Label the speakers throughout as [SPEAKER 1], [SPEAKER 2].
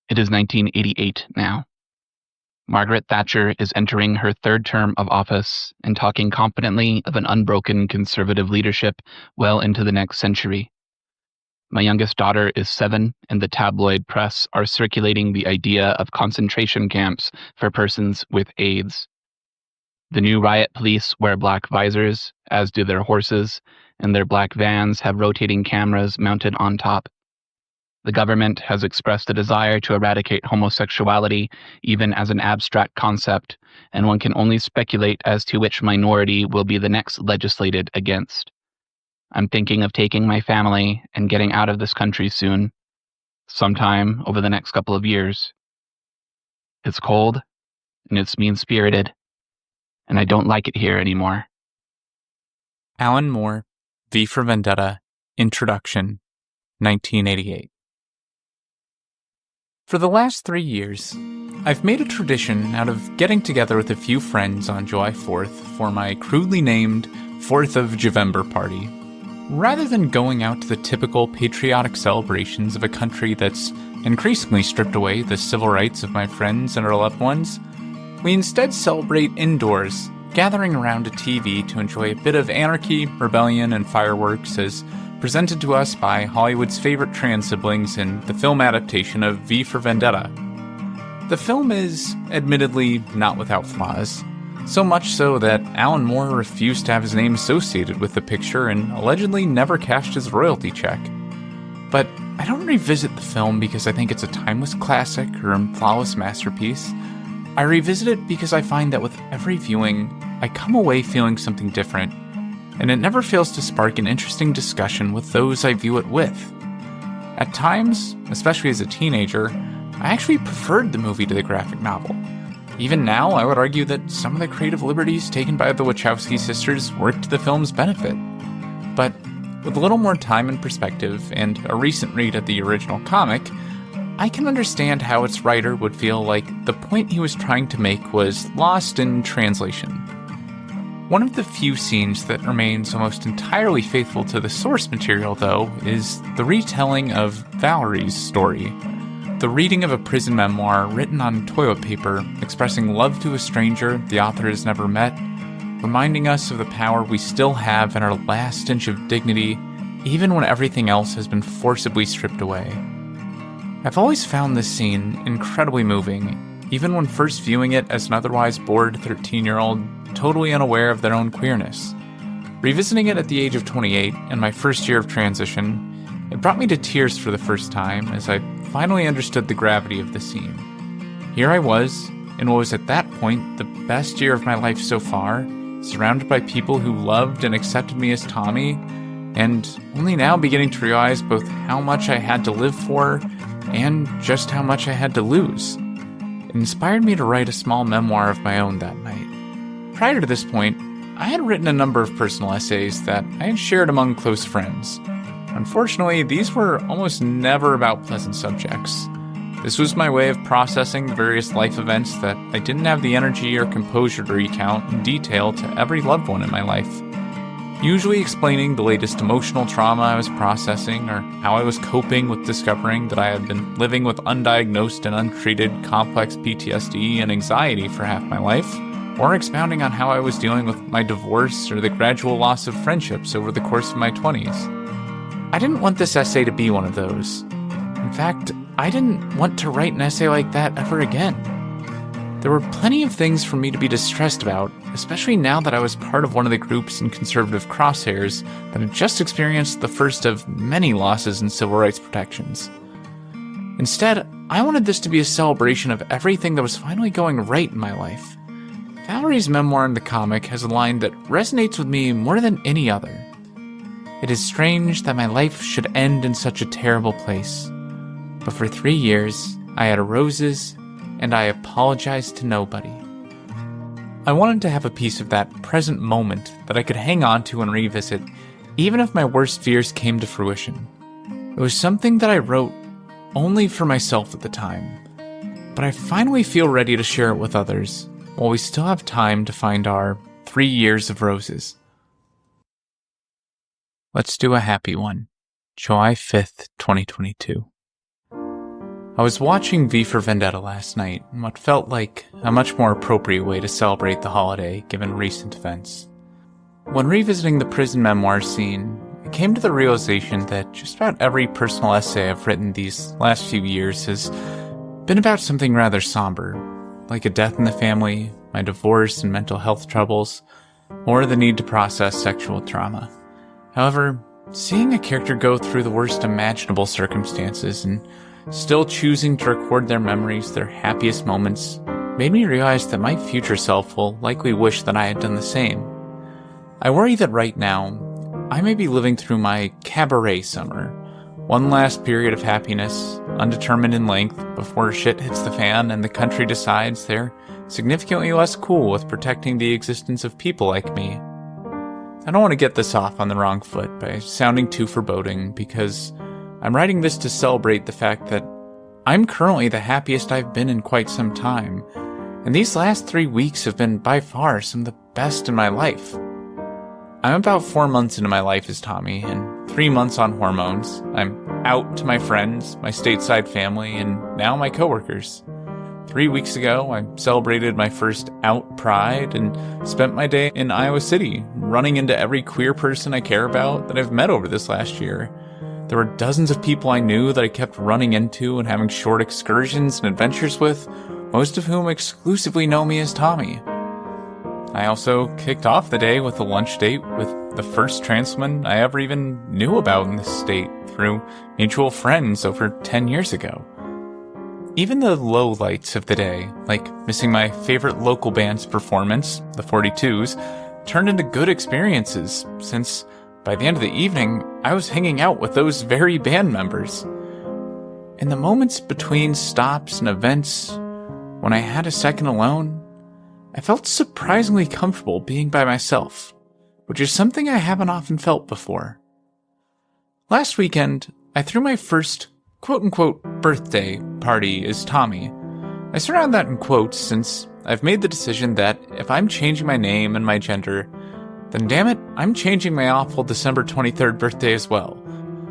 [SPEAKER 1] It is 1988 now. Margaret Thatcher is entering her third term of office and talking confidently of an unbroken conservative leadership well into the next century. My youngest daughter is 7, and the tabloid press are circulating the idea of concentration camps for persons with AIDS. The new riot police wear black visors, as do their horses, and their black vans have rotating cameras mounted on top. The government has expressed a desire to eradicate homosexuality even as an abstract concept, and one can only speculate as to which minority will be the next legislated against. I'm thinking of taking my family and getting out of this country soon, sometime over the next couple of years. It's cold, and it's mean-spirited, and I don't like it here anymore.
[SPEAKER 2] Alan Moore, V for Vendetta, Introduction, 1988. For the last 3 years, I've made a tradition out of getting together with a few friends on July 4th for my crudely named 4th of Juvember party. Rather than going out to the typical patriotic celebrations of a country that's increasingly stripped away the civil rights of my friends and our loved ones, we instead celebrate indoors, gathering around a TV to enjoy a bit of anarchy, rebellion, and fireworks as presented to us by Hollywood's favorite trans siblings in the film adaptation of V for Vendetta. The film is, admittedly, not without flaws, so much so that Alan Moore refused to have his name associated with the picture and allegedly never cashed his royalty check. But I don't revisit the film because I think it's a timeless classic or a flawless masterpiece. I revisit it because I find that with every viewing, I come away feeling something different, and it never fails to spark an interesting discussion with those I view it with. At times, especially as a teenager, I actually preferred the movie to the graphic novel. Even now, I would argue that some of the creative liberties taken by the Wachowski sisters worked to the film's benefit. But with a little more time and perspective, and a recent read of the original comic, I can understand how its writer would feel like the point he was trying to make was lost in translation. One of the few scenes that remains almost entirely faithful to the source material, though, is the retelling of Valerie's story. The reading of a prison memoir written on toilet paper, expressing love to a stranger the author has never met, reminding us of the power we still have in our last inch of dignity, even when everything else has been forcibly stripped away. I've always found this scene incredibly moving, even when first viewing it as an otherwise bored 13-year-old, totally unaware of their own queerness. Revisiting it at the age of 28, in my first year of transition, it brought me to tears for the first time as I finally understood the gravity of the scene. Here I was, in what was at that point the best year of my life so far, surrounded by people who loved and accepted me as Tommy, and only now beginning to realize both how much I had to live for and just how much I had to lose. It inspired me to write a small memoir of my own that night. Prior to this point, I had written a number of personal essays that I had shared among close friends. Unfortunately, these were almost never about pleasant subjects. This was my way of processing the various life events that I didn't have the energy or composure to recount in detail to every loved one in my life. Usually explaining the latest emotional trauma I was processing, or how I was coping with discovering that I had been living with undiagnosed and untreated complex PTSD and anxiety for half my life, or expounding on how I was dealing with my divorce or the gradual loss of friendships over the course of my 20s. I didn't want this essay to be one of those. In fact, I didn't want to write an essay like that ever again. There were plenty of things for me to be distressed about, especially now that I was part of one of the groups in conservative crosshairs that had just experienced the first of many losses in civil rights protections. Instead, I wanted this to be a celebration of everything that was finally going right in my life. Valerie's memoir in the comic has a line that resonates with me more than any other. It is strange that my life should end in such a terrible place. But for 3 years, I had roses, and I apologized to nobody. I wanted to have a piece of that present moment that I could hang on to and revisit, even if my worst fears came to fruition. It was something that I wrote only for myself at the time, but I finally feel ready to share it with others, while we still have time to find our 3 years of roses. Let's do a happy one. July 5th, 2022. I was watching V for Vendetta last night in what felt like a much more appropriate way to celebrate the holiday given recent events. When revisiting the prison memoir scene, I came to the realization that just about every personal essay I've written these last few years has been about something rather somber, like a death in the family, my divorce and mental health troubles, or the need to process sexual trauma. However, seeing a character go through the worst imaginable circumstances and still choosing to record their memories, their happiest moments, made me realize that my future self will likely wish that I had done the same. I worry that right now, I may be living through my cabaret summer, one last period of happiness, undetermined in length, before shit hits the fan and the country decides they're significantly less cool with protecting the existence of people like me. I don't want to get this off on the wrong foot by sounding too foreboding, because I'm writing this to celebrate the fact that I'm currently the happiest I've been in quite some time, and these last 3 weeks have been by far some of the best in my life. I'm about 4 months into my life as Tommy, and 3 months on hormones. I'm out to my friends, my stateside family, and now my coworkers. 3 weeks ago, I celebrated my first out Pride and spent my day in Iowa City, running into every queer person I care about that I've met over this last year. There were dozens of people I knew that I kept running into and having short excursions and adventures with, most of whom exclusively know me as Tommy. I also kicked off the day with a lunch date with the first trans woman I ever even knew about in this state through mutual friends over 10 years ago. Even the lowlights of the day, like missing my favorite local band's performance, the 42s, turned into good experiences, since by the end of the evening, I was hanging out with those very band members. In the moments between stops and events, when I had a second alone, I felt surprisingly comfortable being by myself, which is something I haven't often felt before. Last weekend, I threw my first quote-unquote birthday party as Tommy. I surround that in quotes since I've made the decision that if I'm changing my name and my gender, then damn it, I'm changing my awful December 23rd birthday as well,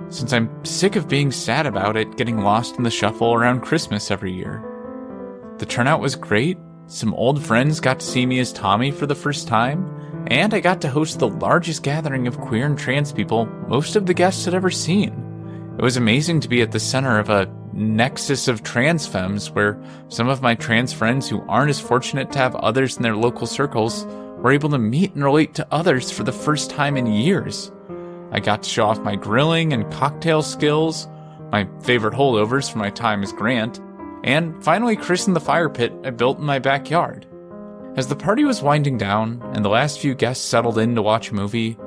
[SPEAKER 2] since I'm sick of being sad about it getting lost in the shuffle around Christmas every year. The turnout was great, some old friends got to see me as Tommy for the first time, and I got to host the largest gathering of queer and trans people most of the guests had ever seen. It was amazing to be at the center of a nexus of trans femmes where some of my trans friends who aren't as fortunate to have others in their local circles were able to meet and relate to others for the first time in years. I got to show off my grilling and cocktail skills, my favorite holdovers from my time as Grant, and finally christened the fire pit I built in my backyard. As the party was winding down and the last few guests settled in to watch a movie,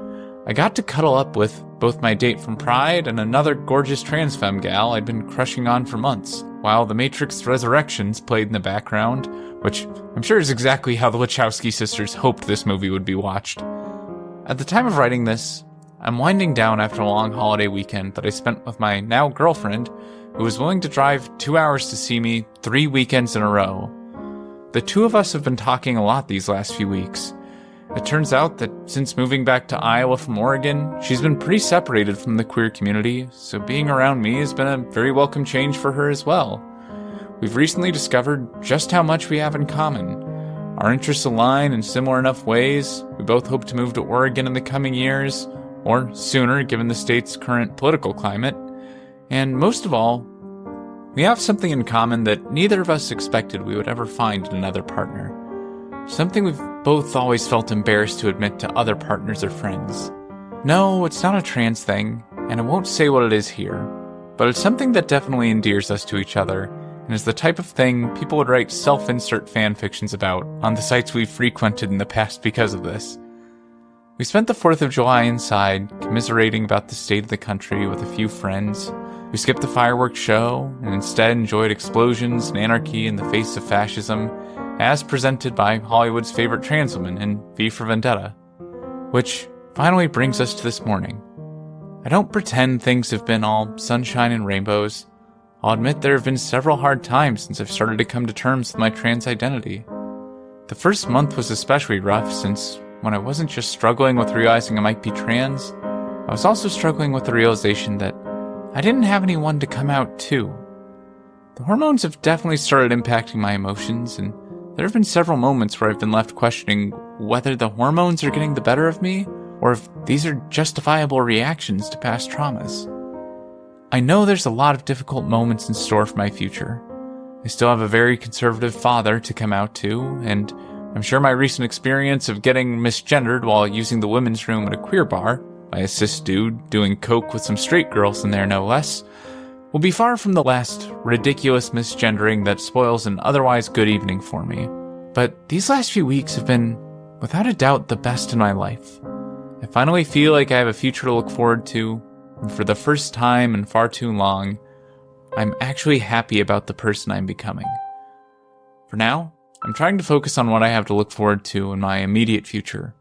[SPEAKER 2] I got to cuddle up with both my date from Pride and another gorgeous trans femme gal I'd been crushing on for months, while The Matrix Resurrections played in the background, which I'm sure is exactly how the Wachowski sisters hoped this movie would be watched. At the time of writing this, I'm winding down after a long holiday weekend that I spent with my now girlfriend, who was willing to drive 2 hours to see me 3 weekends in a row. The two of us have been talking a lot these last few weeks. It turns out that since moving back to Iowa from Oregon, she's been pretty separated from the queer community, so being around me has been a very welcome change for her as well. We've recently discovered just how much we have in common. Our interests align in similar enough ways. We both hope to move to Oregon in the coming years, or sooner given the state's current political climate. And most of all, we have something in common that neither of us expected we would ever find in another partner. Something we've both always felt embarrassed to admit to other partners or friends. No, it's not a trans thing, and I won't say what it is here, but it's something that definitely endears us to each other, and is the type of thing people would write self-insert fan fictions about on the sites we've frequented in the past because of this. We spent the 4th of July inside, commiserating about the state of the country with a few friends. We skipped the fireworks show, and instead enjoyed explosions and anarchy in the face of fascism, as presented by Hollywood's favorite trans woman in V for Vendetta. Which finally brings us to this morning. I don't pretend things have been all sunshine and rainbows. I'll admit there have been several hard times since I've started to come to terms with my trans identity. The first month was especially rough since, when I wasn't just struggling with realizing I might be trans, I was also struggling with the realization that I didn't have anyone to come out to. the hormones have definitely started impacting my emotions, and there have been several moments where I've been left questioning whether the hormones are getting the better of me, or if these are justifiable reactions to past traumas. I know there's a lot of difficult moments in store for my future. I still have a very conservative father to come out to, and I'm sure my recent experience of getting misgendered while using the women's room at a queer bar, by a cis dude doing coke with some straight girls in there no less, will be far from the last ridiculous misgendering that spoils an otherwise good evening for me. But these last few weeks have been, without a doubt, the best in my life. I finally feel like I have a future to look forward to, and for the first time in far too long, I'm actually happy about the person I'm becoming. For now, I'm trying to focus on what I have to look forward to in my immediate future.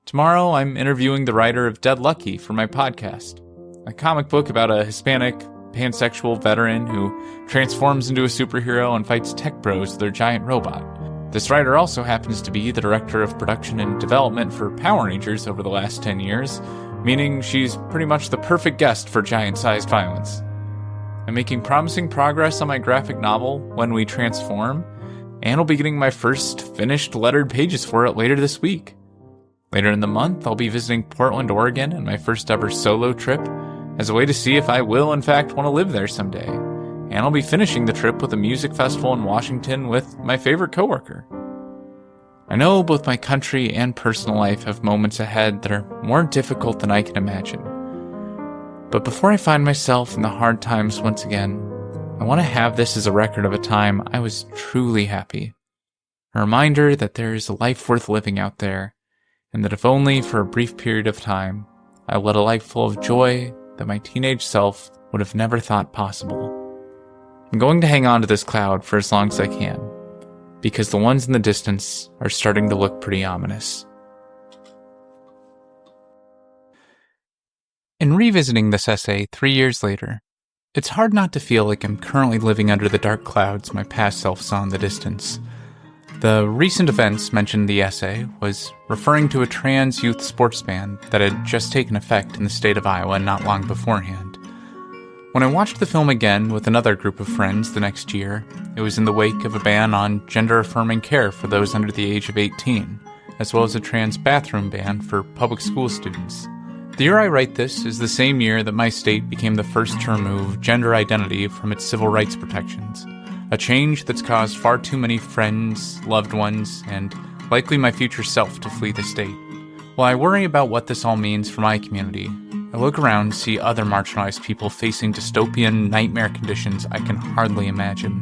[SPEAKER 2] Tomorrow, I'm interviewing the writer of Dead Lucky for my podcast, a comic book about a Hispanic, pansexual veteran who transforms into a superhero and fights tech bros with their giant robot. This writer also happens to be the director of production and development for Power Rangers over the last 10 years, meaning she's pretty much the perfect guest for giant-sized violence. I'm making promising progress on my graphic novel, When We Transform, and I'll be getting my first finished lettered pages for it later this week. Later in the month, I'll be visiting Portland, Oregon in my first ever solo trip, as a way to see if I will in fact want to live there someday. And I'll be finishing the trip with a music festival in Washington with my favorite coworker. I know both my country and personal life have moments ahead that are more difficult than I can imagine. But before I find myself in the hard times once again, I want to have this as a record of a time I was truly happy. A reminder that there is a life worth living out there, and that if only for a brief period of time, I led a life full of joy that my teenage self would have never thought possible. I'm going to hang on to this cloud for as long as I can, because the ones in the distance are starting to look pretty ominous. In revisiting this essay 3 years later, it's hard not to feel like I'm currently living under the dark clouds my past self saw in the distance. The recent events mentioned in the essay was referring to a trans youth sports ban that had just taken effect in the state of Iowa not long beforehand. When I watched the film again with another group of friends the next year, it was in the wake of a ban on gender-affirming care for those under the age of 18, as well as a trans bathroom ban for public school students. The year I write this is the same year that my state became the first to remove gender identity from its civil rights protections, a change that's caused far too many friends, loved ones, and likely my future self to flee the state. While I worry about what this all means for my community, I look around and see other marginalized people facing dystopian nightmare conditions I can hardly imagine.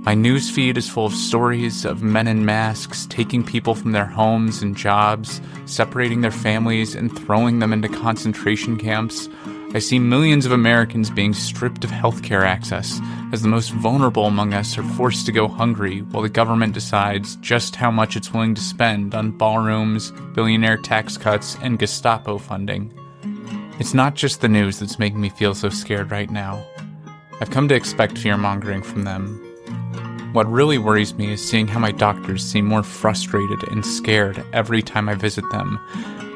[SPEAKER 2] My newsfeed is full of stories of men in masks taking people from their homes and jobs, separating their families, and throwing them into concentration camps. I see millions of Americans being stripped of healthcare access, as the most vulnerable among us are forced to go hungry while the government decides just how much it's willing to spend on ballrooms, billionaire tax cuts, and Gestapo funding. It's not just the news that's making me feel so scared right now. I've come to expect fear-mongering from them. What really worries me is seeing how my doctors seem more frustrated and scared every time I visit them,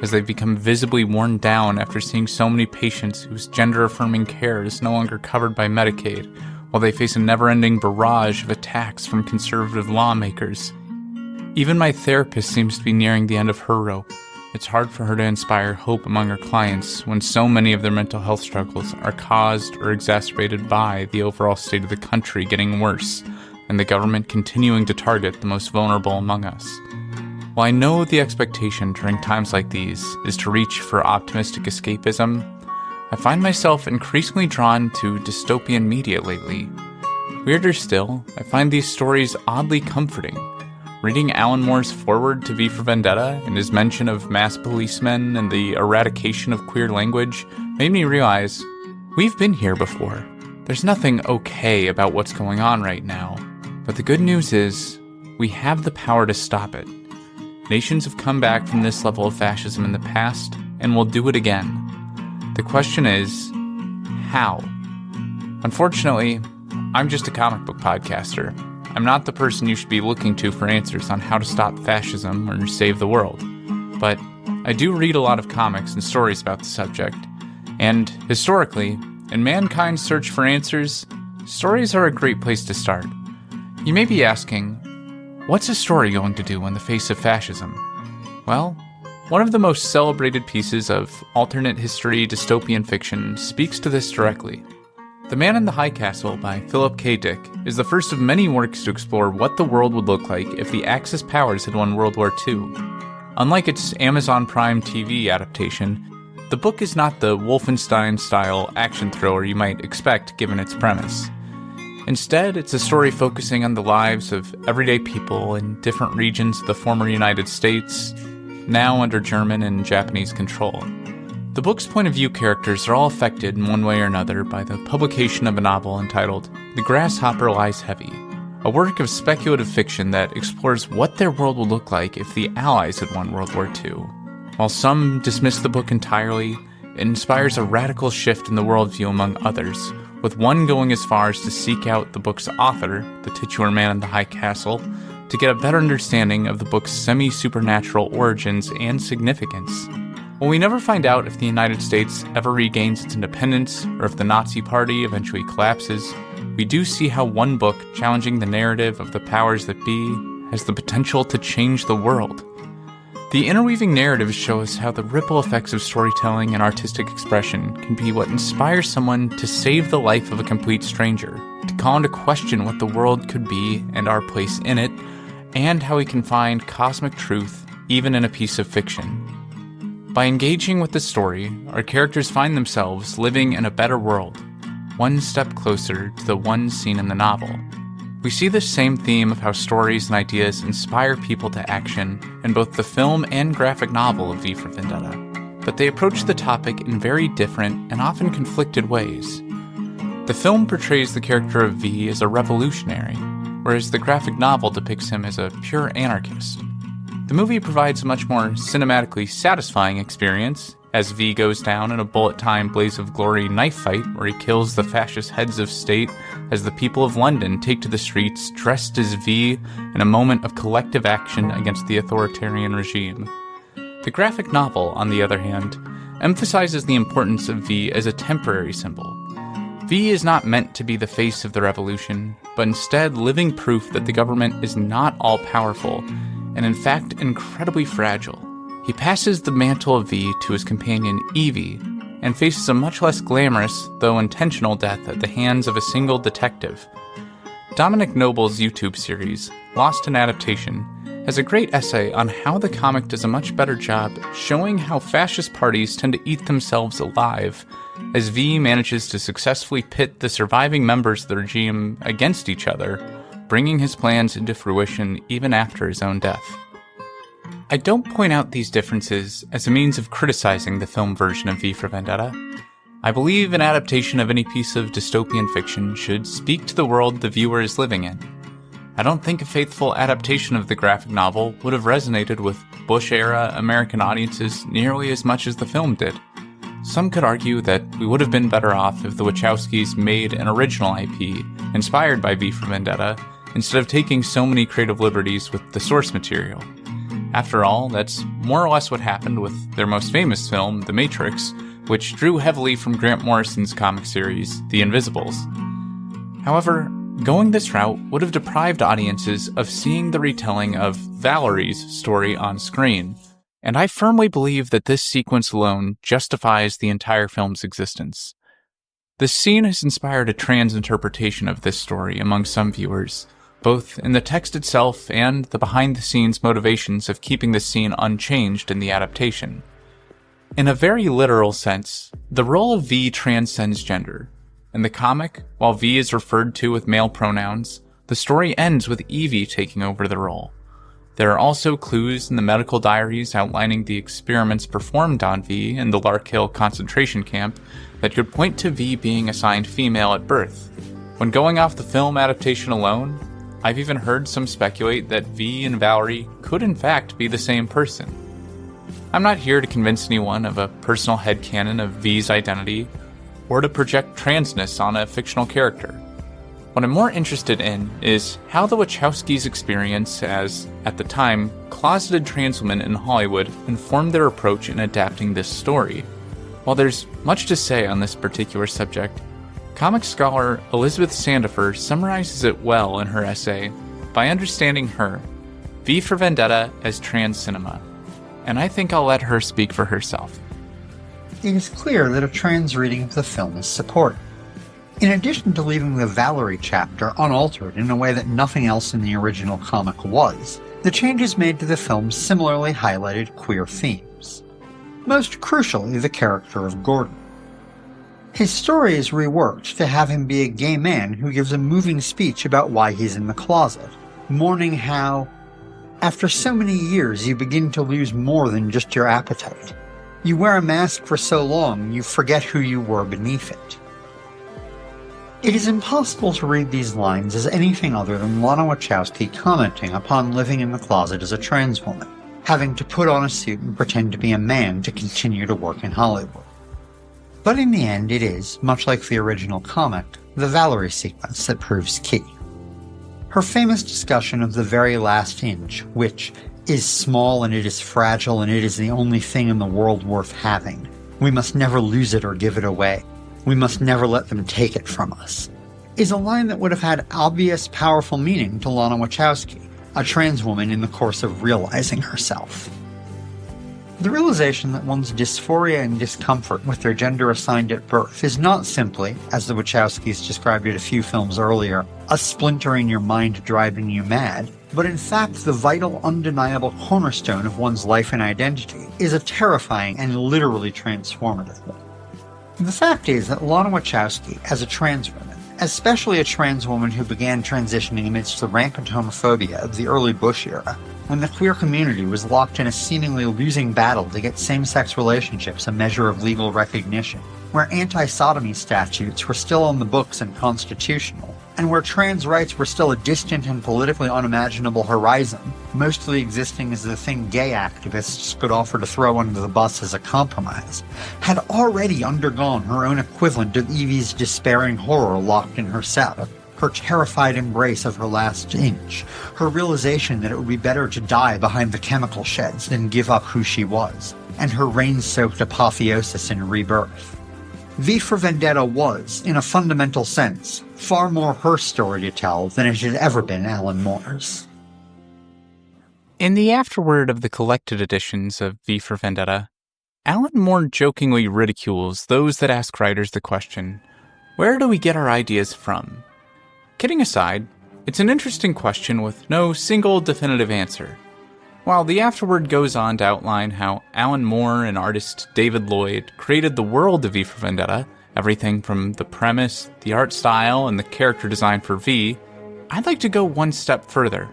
[SPEAKER 2] as they've become visibly worn down after seeing so many patients whose gender-affirming care is no longer covered by Medicaid, while they face a never-ending barrage of attacks from conservative lawmakers. Even my therapist seems to be nearing the end of her rope. It's hard for her to inspire hope among her clients when so many of their mental health struggles are caused or exacerbated by the overall state of the country getting worse, and the government continuing to target the most vulnerable among us. While I know the expectation during times like these is to reach for optimistic escapism, I find myself increasingly drawn to dystopian media lately. Weirder still, I find these stories oddly comforting. Reading Alan Moore's foreword to V for Vendetta and his mention of mass policemen and the eradication of queer language made me realize we've been here before. There's nothing okay about what's going on right now, but the good news is we have the power to stop it. Nations have come back from this level of fascism in the past and will do it again. The question is, how? Unfortunately, I'm just a comic book podcaster. I'm not the person you should be looking to for answers on how to stop fascism or save the world. But I do read a lot of comics and stories about the subject, and historically, in mankind's search for answers, Stories are a great place to start. You may be asking, what's a story going to do in the face of fascism? Well, one of the most celebrated pieces of alternate history dystopian fiction speaks to this directly. The Man in the High Castle by Philip K. Dick is the first of many works to explore what the world would look like if the Axis powers had won World War II. Unlike its Amazon Prime TV adaptation, the book is not the Wolfenstein-style action thriller you might expect given its premise. Instead, it's a story focusing on the lives of everyday people in different regions of the former United States, now under German and Japanese control. The book's point of view characters are all affected in one way or another by the publication of a novel entitled The Grasshopper Lies Heavy, a work of speculative fiction that explores what their world would look like if the Allies had won World War II. While some dismiss the book entirely, it inspires a radical shift in the worldview among others, with one going as far as to seek out the book's author, the titular Man in the High Castle, to get a better understanding of the book's semi-supernatural origins and significance. While we never find out if the United States ever regains its independence or if the Nazi Party eventually collapses, we do see how one book challenging the narrative of the powers that be has the potential to change the world. The interweaving narratives show us how the ripple effects of storytelling and artistic expression can be what inspires someone to save the life of a complete stranger, to call into question what the world could be and our place in it, and how we can find cosmic truth even in a piece of fiction. By engaging with the story, our characters find themselves living in a better world, one step closer to the one seen in the novel. We see this same theme of how stories and ideas inspire people to action in both the film and graphic novel of V for Vendetta, but they approach the topic in very different and often conflicted ways. The film portrays the character of V as a revolutionary, whereas the graphic novel depicts him as a pure anarchist. The movie provides a much more cinematically satisfying experience, as V goes down in a bullet-time blaze of glory knife fight where he kills the fascist heads of state as the people of London take to the streets dressed as V in a moment of collective action against the authoritarian regime. The graphic novel, on the other hand, emphasizes the importance of V as a temporary symbol. V is not meant to be the face of the revolution, but instead living proof that the government is not all-powerful and in fact incredibly fragile. He passes the mantle of V to his companion Evie, and faces a much less glamorous, though intentional death at the hands of a single detective. Dominic Noble's YouTube series, Lost in Adaptation, has a great essay on how the comic does a much better job showing how fascist parties tend to eat themselves alive, as V manages to successfully pit the surviving members of the regime against each other, bringing his plans into fruition even after his own death. I don't point out these differences as a means of criticizing the film version of V for Vendetta. I believe an adaptation of any piece of dystopian fiction should speak to the world the viewer is living in. I don't think a faithful adaptation of the graphic novel would have resonated with Bush-era American audiences nearly as much as the film did. Some could argue that we would have been better off if the Wachowskis made an original IP inspired by V for Vendetta instead of taking so many creative liberties with the source material. After all, that's more or less what happened with their most famous film, The Matrix, which drew heavily from Grant Morrison's comic series, The Invisibles. However, going this route would have deprived audiences of seeing the retelling of Valerie's story on screen, and I firmly believe that this sequence alone justifies the entire film's existence. This scene has inspired a trans interpretation of this story among some viewers, both in the text itself and the behind-the-scenes motivations of keeping the scene unchanged in the adaptation. In a very literal sense, the role of V transcends gender. In the comic, while V is referred to with male pronouns, the story ends with Evie taking over the role. There are also clues in the medical diaries outlining the experiments performed on V in the Larkhill concentration camp that could point to V being assigned female at birth. When going off the film adaptation alone, I've even heard some speculate that V and Valerie could in fact be the same person. I'm not here to convince anyone of a personal headcanon of V's identity, or to project transness on a fictional character. What I'm more interested in is how the Wachowskis' experience as, at the time, closeted trans women in Hollywood informed their approach in adapting this story. While there's much to say on this particular subject, Comic scholar Elizabeth Sandifer summarizes it well in her essay, By Understanding Her, V for Vendetta as Trans Cinema, and I think I'll let her speak for herself.
[SPEAKER 3] It is clear that a trans reading of the film is supported. In addition to leaving the Valerie chapter unaltered in a way that nothing else in the original comic was, the changes made to the film similarly highlighted queer themes. Most crucially, the character of Gordon. His story is reworked to have him be a gay man who gives a moving speech about why he's in the closet, mourning how, after so many years, you begin to lose more than just your appetite. You wear a mask for so long, you forget who you were beneath it. It is impossible to read these lines as anything other than Lana Wachowski commenting upon living in the closet as a trans woman, having to put on a suit and pretend to be a man to continue to work in Hollywood. But in the end, it is, much like the original comic, the Valerie sequence that proves key. Her famous discussion of the very last inch, which is small and it is fragile and it is the only thing in the world worth having. We must never lose it or give it away. We must never let them take it from us, is a line that would have had obvious, powerful meaning to Lana Wachowski, a trans woman in the course of realizing herself. The realization that one's dysphoria and discomfort with their gender assigned at birth is not simply, as the Wachowskis described it a few films earlier, a splinter in your mind driving you mad, but in fact the vital, undeniable cornerstone of one's life and identity, is a terrifying and literally transformative one. The fact is that Lana Wachowski, as a trans woman, especially a trans woman who began transitioning amidst the rampant homophobia of the early Bush era, when the queer community was locked in a seemingly losing battle to get same-sex relationships a measure of legal recognition, where anti-sodomy statutes were still on the books and constitutional, and where trans rights were still a distant and politically unimaginable horizon, mostly existing as the thing gay activists could offer to throw under the bus as a compromise, had already undergone her own equivalent of Evie's despairing horror locked in her cell, her terrified embrace of her last inch, her realization that it would be better to die behind the chemical sheds than give up who she was, and her rain-soaked apotheosis in rebirth. V for Vendetta was, in a fundamental sense, far more her story to tell than it had ever been Alan Moore's.
[SPEAKER 2] In the afterword of the collected editions of V for Vendetta, Alan Moore jokingly ridicules those that ask writers the question, where do we get our ideas from? Kidding aside, it's an interesting question with no single definitive answer. While the afterword goes on to outline how Alan Moore and artist David Lloyd created the world of V for Vendetta, everything from the premise, the art style, and the character design for V, I'd like to go one step further.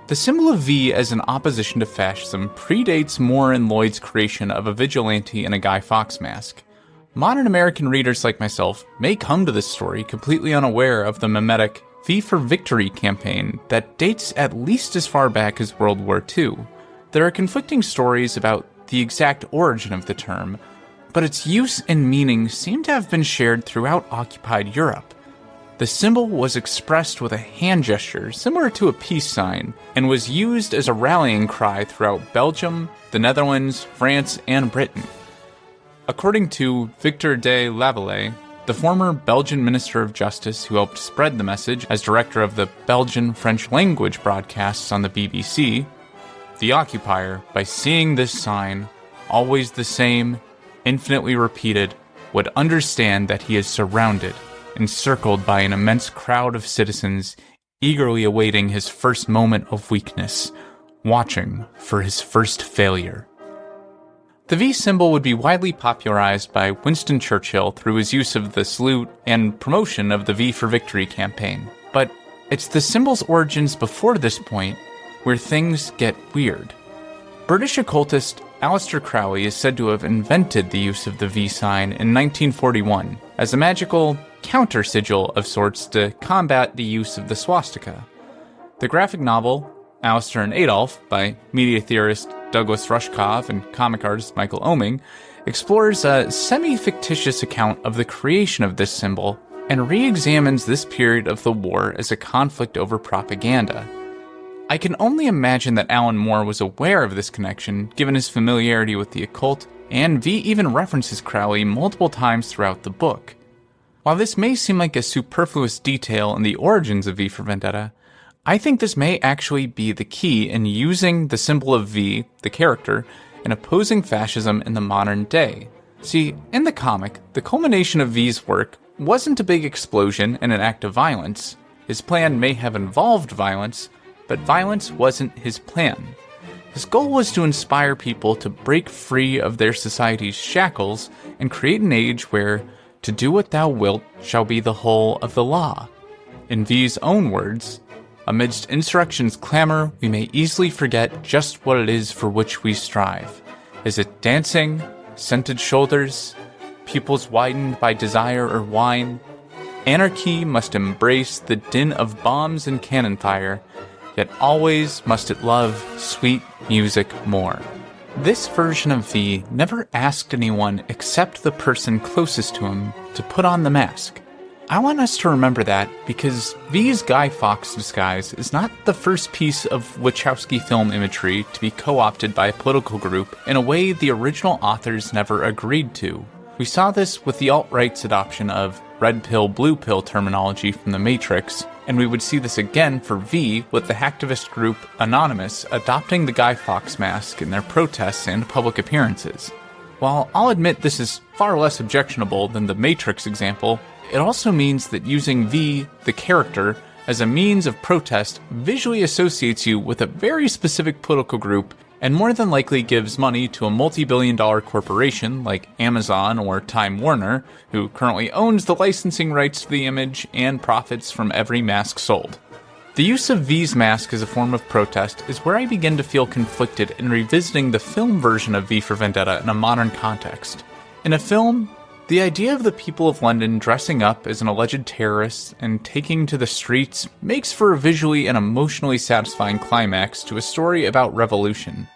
[SPEAKER 2] The symbol of V as an opposition to fascism predates Moore and Lloyd's creation of a vigilante in a Guy Fawkes mask. Modern American readers like myself may come to this story completely unaware of the mimetic V for Victory campaign that dates at least as far back as World War II. There are conflicting stories about the exact origin of the term, but its use and meaning seem to have been shared throughout occupied Europe. The symbol was expressed with a hand gesture similar to a peace sign, and was used as a rallying cry throughout Belgium, the Netherlands, France, and Britain. According to Victor de Lavallee, the former Belgian Minister of Justice who helped spread the message as director of the Belgian French language broadcasts on the BBC, the occupier, by seeing this sign, always the same, infinitely repeated, would understand that he is surrounded, encircled by an immense crowd of citizens eagerly awaiting his first moment of weakness, watching for his first failure. The V symbol would be widely popularized by Winston Churchill through his use of the salute and promotion of the V for Victory campaign. But it's the symbol's origins before this point where things get weird. British occultist Aleister Crowley is said to have invented the use of the V sign in 1941 as a magical counter-sigil of sorts to combat the use of the swastika. The graphic novel, Aleister and Adolf, by media theorist Douglas Rushkoff and comic artist Michael Oeming, explores a semi-fictitious account of the creation of this symbol and re-examines this period of the war as a conflict over propaganda. I can only imagine that Alan Moore was aware of this connection, given his familiarity with the occult, and V even references Crowley multiple times throughout the book. While this may seem like a superfluous detail in the origins of V for Vendetta, I think this may actually be the key in using the symbol of V, the character, and opposing fascism in the modern day. See, in the comic, the culmination of V's work wasn't a big explosion and an act of violence. His plan may have involved violence, but violence wasn't his plan. His goal was to inspire people to break free of their society's shackles and create an age where "to do what thou wilt shall be the whole of the law." In V's own words, "Amidst insurrection's clamor, we may easily forget just what it is for which we strive. Is it dancing, scented shoulders, pupils widened by desire or wine? Anarchy must embrace the din of bombs and cannon fire, yet always must it love sweet music more." This version of V never asked anyone except the person closest to him to put on the mask. I want us to remember that because V's Guy Fawkes disguise is not the first piece of Wachowski film imagery to be co-opted by a political group in a way the original authors never agreed to. We saw this with the alt-right's adoption of red pill, blue pill terminology from The Matrix, and we would see this again for V with the hacktivist group Anonymous adopting the Guy Fawkes mask in their protests and public appearances. While I'll admit this is far less objectionable than the Matrix example, it also means that using V, the character, as a means of protest visually associates you with a very specific political group and more than likely gives money to a multi-billion-dollar corporation like Amazon or Time Warner, who currently owns the licensing rights to the image and profits from every mask sold. The use of V's mask as a form of protest is where I begin to feel conflicted in revisiting the film version of V for Vendetta in a modern context. In a film, the idea of the people of London dressing up as an alleged terrorist and taking to the streets makes for a visually and emotionally satisfying climax to a story about revolution.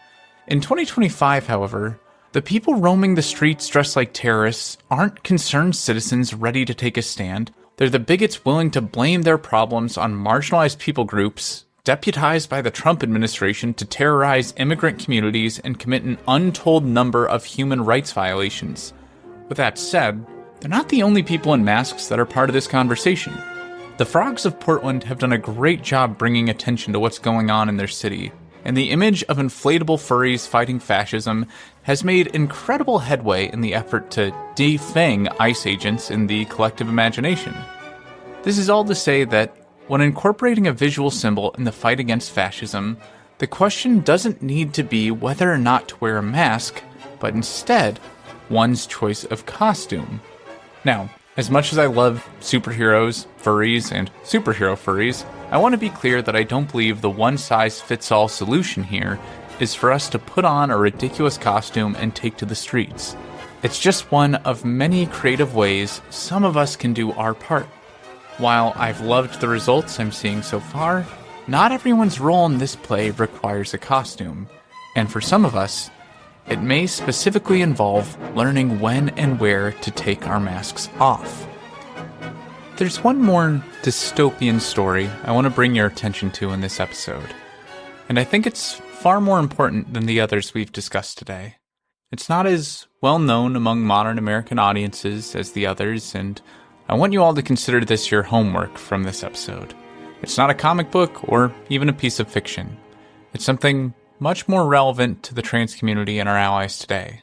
[SPEAKER 2] In 2025, however, the people roaming the streets dressed like terrorists aren't concerned citizens ready to take a stand. They're the bigots willing to blame their problems on marginalized people groups, deputized by the Trump administration to terrorize immigrant communities and commit an untold number of human rights violations. With that said, they're not the only people in masks that are part of this conversation. The Frogs of Portland have done a great job bringing attention to what's going on in their city, and the image of inflatable furries fighting fascism has made incredible headway in the effort to defang ICE agents in the collective imagination. This is all to say that when incorporating a visual symbol in the fight against fascism, the question doesn't need to be whether or not to wear a mask, but instead, one's choice of costume. Now, as much as I love superheroes, furries, and superhero furries, I want to be clear that I don't believe the one-size-fits-all solution here is for us to put on a ridiculous costume and take to the streets. It's just one of many creative ways some of us can do our part. While I've loved the results I'm seeing so far, not everyone's role in this play requires a costume, and for some of us, it may specifically involve learning when and where to take our masks off. There's one more dystopian story I want to bring your attention to in this episode, and I think it's far more important than the others we've discussed today. It's not as well known among modern American audiences as the others, and I want you all to consider this your homework from this episode. It's not a comic book or even a piece of fiction. It's something much more relevant to the trans community and our allies today.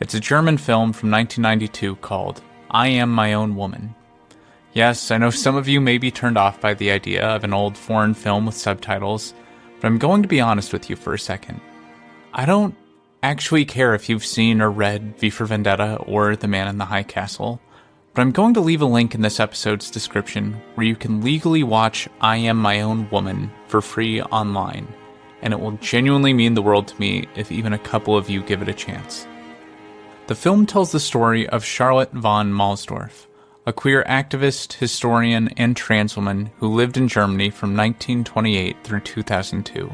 [SPEAKER 2] It's a German film from 1992 called I Am My Own Woman. Yes, I know some of you may be turned off by the idea of an old foreign film with subtitles, but I'm going to be honest with you for a second. I don't actually care if you've seen or read V for Vendetta or The Man in the High Castle, but I'm going to leave a link in this episode's description where you can legally watch I Am My Own Woman for free online, and it will genuinely mean the world to me if even a couple of you give it a chance. The film tells the story of Charlotte von Mahlsdorf, a queer activist, historian, and trans woman who lived in Germany from 1928 through 2002.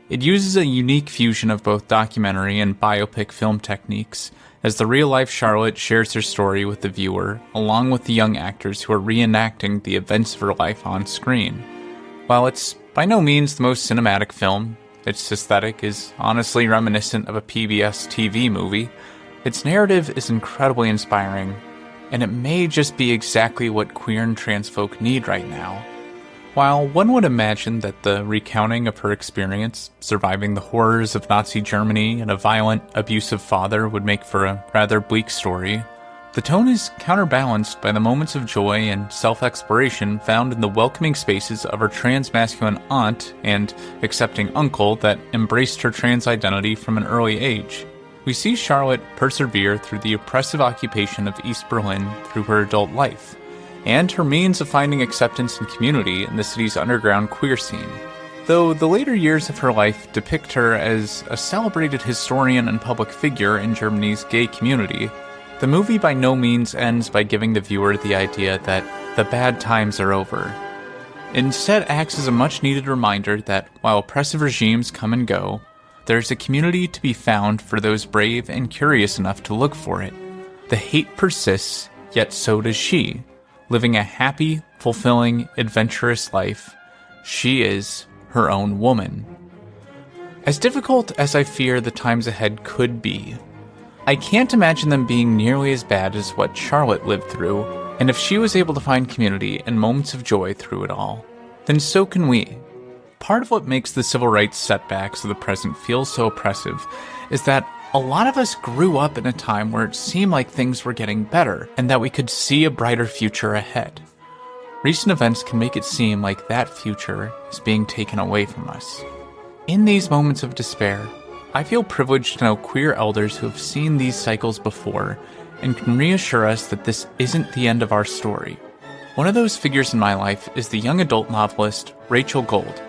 [SPEAKER 2] It uses a unique fusion of both documentary and biopic film techniques, as the real-life Charlotte shares her story with the viewer, along with the young actors who are reenacting the events of her life on screen. While it's by no means the most cinematic film, its aesthetic is honestly reminiscent of a PBS TV movie, its narrative is incredibly inspiring, and it may just be exactly what queer and trans folk need right now. While one would imagine that the recounting of her experience, surviving the horrors of Nazi Germany and a violent, abusive father would make for a rather bleak story, the tone is counterbalanced by the moments of joy and self-exploration found in the welcoming spaces of her trans-masculine aunt and accepting uncle that embraced her trans identity from an early age. We see Charlotte persevere through the oppressive occupation of East Berlin through her adult life, and her means of finding acceptance and community in the city's underground queer scene. Though the later years of her life depict her as a celebrated historian and public figure in Germany's gay community, the movie by no means ends by giving the viewer the idea that the bad times are over. It instead acts as a much-needed reminder that while oppressive regimes come and go, there's a community to be found for those brave and curious enough to look for it. The hate persists, yet so does she. Living a happy, fulfilling, adventurous life, she is her own woman. As difficult as I fear the times ahead could be, I can't imagine them being nearly as bad as what Charlotte lived through, and if she was able to find community and moments of joy through it all, then so can we. Part of what makes the civil rights setbacks of the present feel so oppressive is that a lot of us grew up in a time where it seemed like things were getting better and that we could see a brighter future ahead. Recent events can make it seem like that future is being taken away from us. In these moments of despair, I feel privileged to know queer elders who have seen these cycles before and can reassure us that this isn't the end of our story. One of those figures in my life is the young adult novelist Rachel Gold,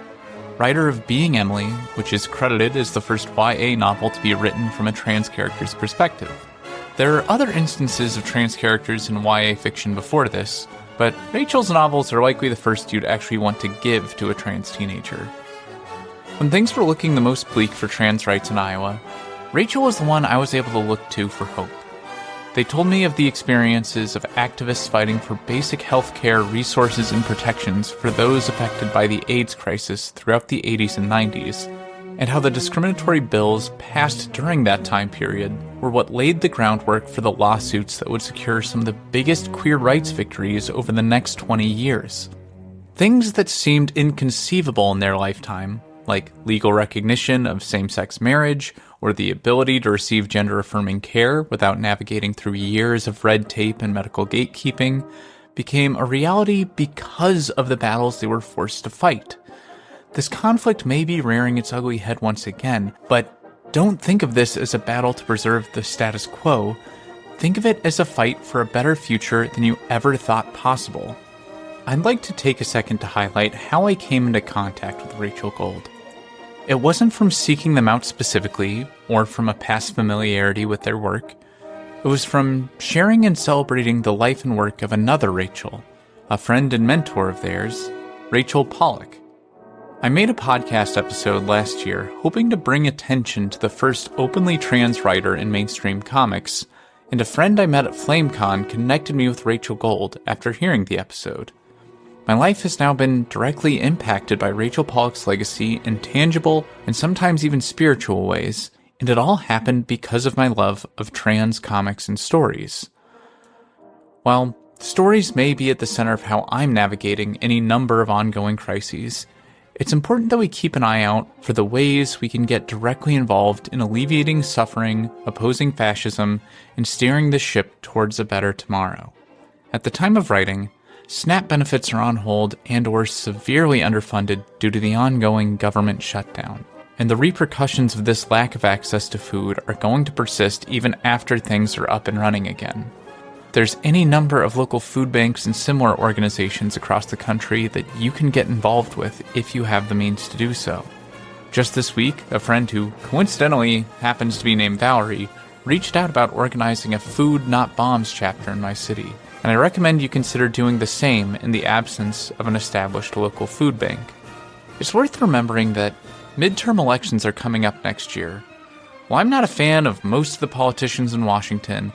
[SPEAKER 2] writer of Being Emily, which is credited as the first YA novel to be written from a trans character's perspective. There are other instances of trans characters in YA fiction before this, but Rachel's novels are likely the first you'd actually want to give to a trans teenager. When things were looking the most bleak for trans rights in Iowa, Rachel was the one I was able to look to for hope. They told me of the experiences of activists fighting for basic healthcare resources and protections for those affected by the AIDS crisis throughout the 80s and 90s, and how the discriminatory bills passed during that time period were what laid the groundwork for the lawsuits that would secure some of the biggest queer rights victories over the next 20 years. Things that seemed inconceivable in their lifetime, like legal recognition of same-sex marriage, or the ability to receive gender-affirming care without navigating through years of red tape and medical gatekeeping, became a reality because of the battles they were forced to fight. This conflict may be rearing its ugly head once again, but don't think of this as a battle to preserve the status quo. Think of it as a fight for a better future than you ever thought possible. I'd like to take a second to highlight how I came into contact with Rachel Gold. It wasn't from seeking them out specifically, or from a past familiarity with their work. It was from sharing and celebrating the life and work of another Rachel, a friend and mentor of theirs, Rachel Pollack. I made a podcast episode last year hoping to bring attention to the first openly trans writer in mainstream comics, and a friend I met at FlameCon connected me with Rachel Gold after hearing the episode. My life has now been directly impacted by Rachel Pollack's legacy in tangible and sometimes even spiritual ways, and it all happened because of my love of trans comics and stories. While stories may be at the center of how I'm navigating any number of ongoing crises, it's important that we keep an eye out for the ways we can get directly involved in alleviating suffering, opposing fascism, and steering the ship towards a better tomorrow. At the time of writing, SNAP benefits are on hold and/or severely underfunded due to the ongoing government shutdown, and the repercussions of this lack of access to food are going to persist even after things are up and running again. There's any number of local food banks and similar organizations across the country that you can get involved with if you have the means to do so. Just this week, a friend who coincidentally happens to be named Valerie reached out about organizing a Food Not Bombs chapter in my city, and I recommend you consider doing the same in the absence of an established local food bank. It's worth remembering that midterm elections are coming up next year. While I'm not a fan of most of the politicians in Washington,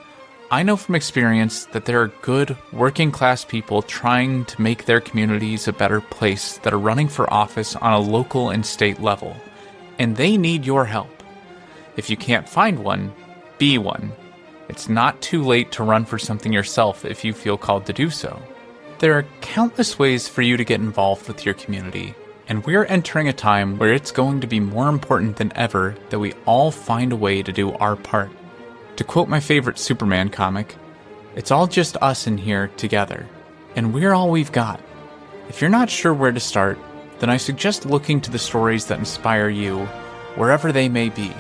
[SPEAKER 2] I know from experience that there are good, working-class people trying to make their communities a better place that are running for office on a local and state level, and they need your help. If you can't find one, be one. It's not too late to run for something yourself if you feel called to do so. There are countless ways for you to get involved with your community, and we're entering a time where it's going to be more important than ever that we all find a way to do our part. To quote my favorite Superman comic, "It's all just us in here together, and we're all we've got." If you're not sure where to start, then I suggest looking to the stories that inspire you, wherever they may be.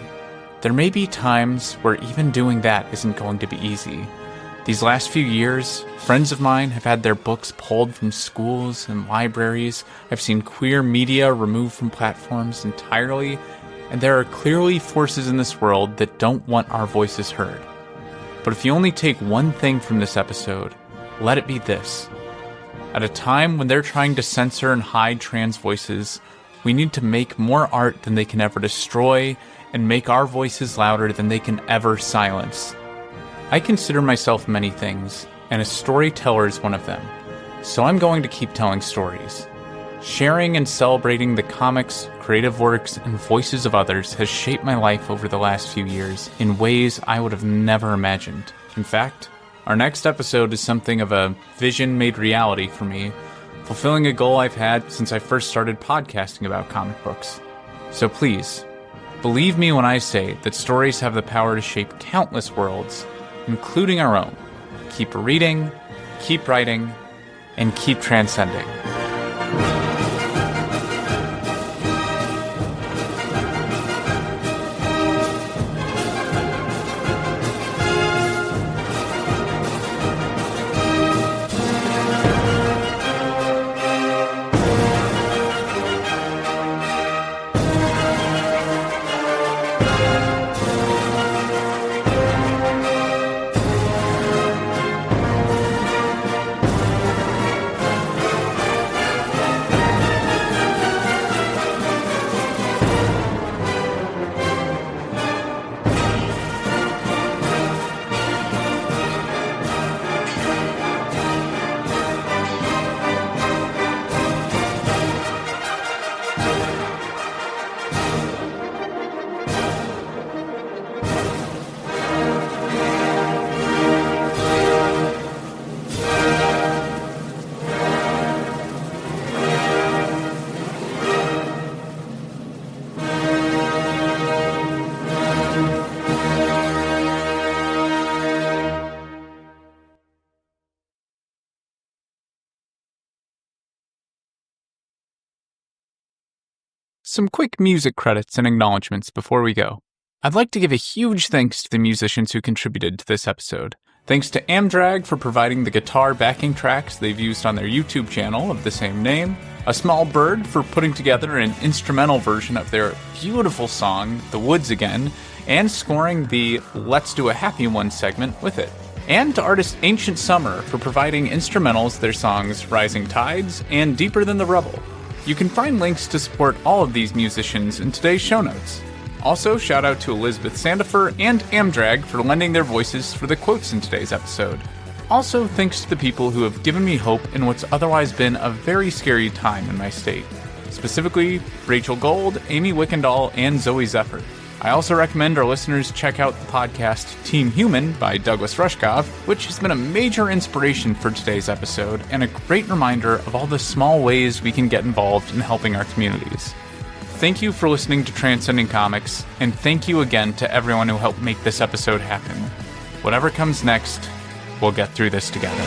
[SPEAKER 2] There may be times where even doing that isn't going to be easy. These last few years, friends of mine have had their books pulled from schools and libraries. I've seen queer media removed from platforms entirely, and there are clearly forces in this world that don't want our voices heard. But if you only take one thing from this episode, let it be this. At a time when they're trying to censor and hide trans voices, we need to make more art than they can ever destroy, and make our voices louder than they can ever silence. I consider myself many things, and a storyteller is one of them. So I'm going to keep telling stories. Sharing and celebrating the comics, creative works, and voices of others has shaped my life over the last few years in ways I would have never imagined. In fact, our next episode is something of a vision made reality for me, fulfilling a goal I've had since I first started podcasting about comic books. So please, believe me when I say that stories have the power to shape countless worlds, including our own. Keep reading, keep writing, and keep transcending. Some quick music credits and acknowledgements before we go. I'd like to give a huge thanks to the musicians who contributed to this episode. Thanks to Amdrag for providing the guitar backing tracks they've used on their YouTube channel of the same name. A Small Bird for putting together an instrumental version of their beautiful song, The Woods Again, and scoring the Let's Do a Happy One segment with it. And to artist Ancient Summer for providing instrumentals to their songs Rising Tides and Deeper Than the Rubble. You can find links to support all of these musicians in today's show notes. Also, shout out to Elizabeth Sandifer and Amdrag for lending their voices for the quotes in today's episode. Also, thanks to the people who have given me hope in what's otherwise been a very scary time in my state. Specifically, Rachel Gold, Amy Wickendahl, and Zoe Zephyr. I also recommend our listeners check out the podcast Team Human by Douglas Rushkoff, which has been a major inspiration for today's episode and a great reminder of all the small ways we can get involved in helping our communities. Thank you for listening to Transcending Comics, and thank you again to everyone who helped make this episode happen. Whatever comes next, we'll get through this together.